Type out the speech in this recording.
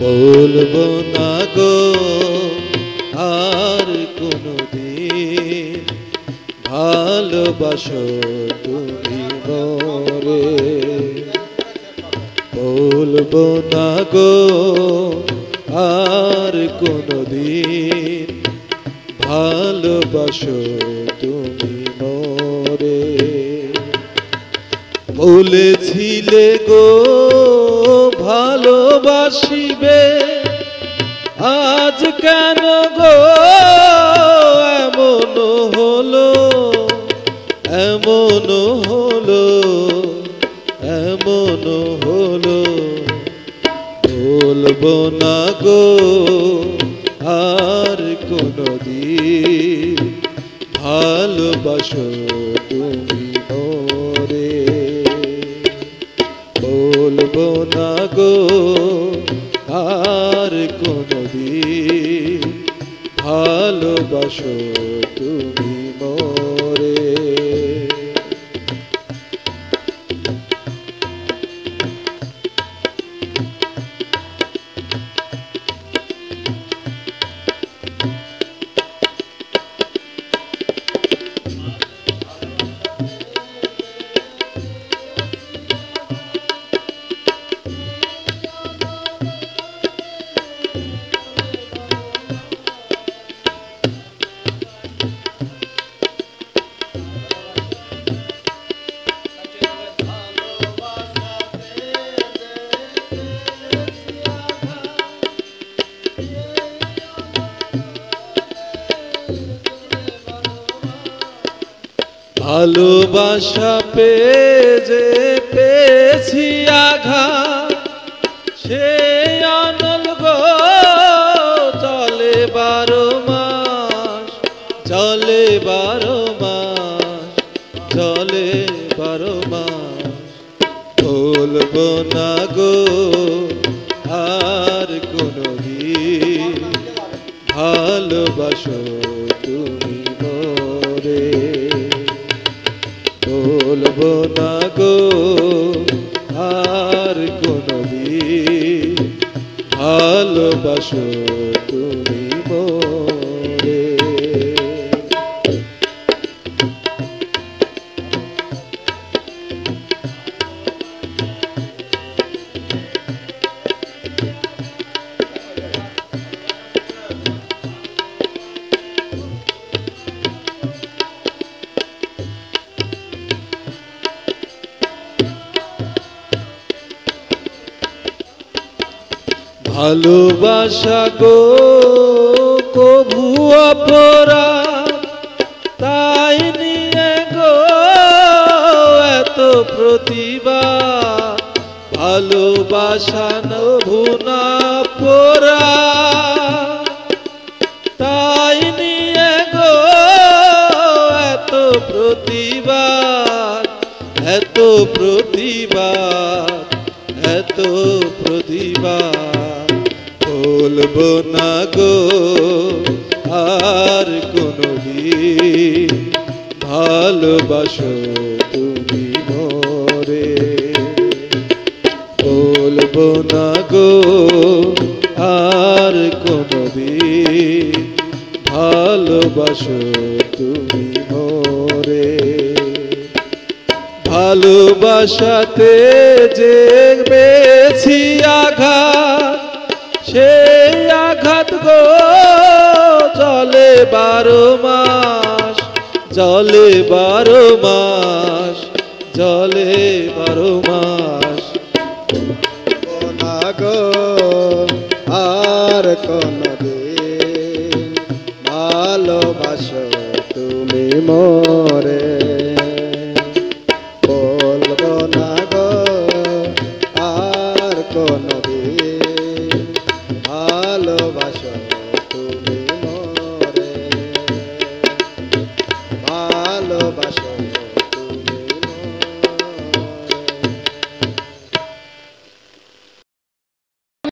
বলবো না গো আর কোনদিন ভালোবাসো তুমি মোরে। বলবো না গো আর কোনদিন ভালোবাসো তুমি মোরে। বলেছিলে গো ভালোবাসিবে, আজ কেন গো এমন হলো, এমন হলো, এমন হলো। বলবো না গো আর কোনদিন ভালোবাসো তুমি মোরে। বলবো না গো আর কোনদিন ভালোবাসো তুমি মোরে। ভালোবাসা পেয়ে যে পেয়েছি আঘাত, সে অনল গো চলে 12 মাস, চলে 12 মাস, চলে 12 মাস। বলবো না গো আর কোনদিন ভালোবাসো তুমি মোরে। বলবো না গো আর কোনদিন ভালোবাসো তুমি মোরে। ভালোবাসা গো কভু অপরাধ, তাই নিয়ে গো এত প্রতিবাদ। ভালোবাসা নভু না পোরা, তাই নিয়ে গো এত প্রতিবাদ, এত প্রতিবাদ, এত প্রতিবাদ। বলবো না গো আর কোনদিন ভালোবাসো তুমি মোরে। বলবো না গো আর কোনদিন ভালোবাসো তুমি মোরে। ভালোবাসাতে যে পেয়েছি আঘাত, সেই আঘাত গো চলে 12 মাস, চলে 12 মাস, চলে 12 মাস। না গো আর কোনদিন ভালোবাসো তুমি মোরে।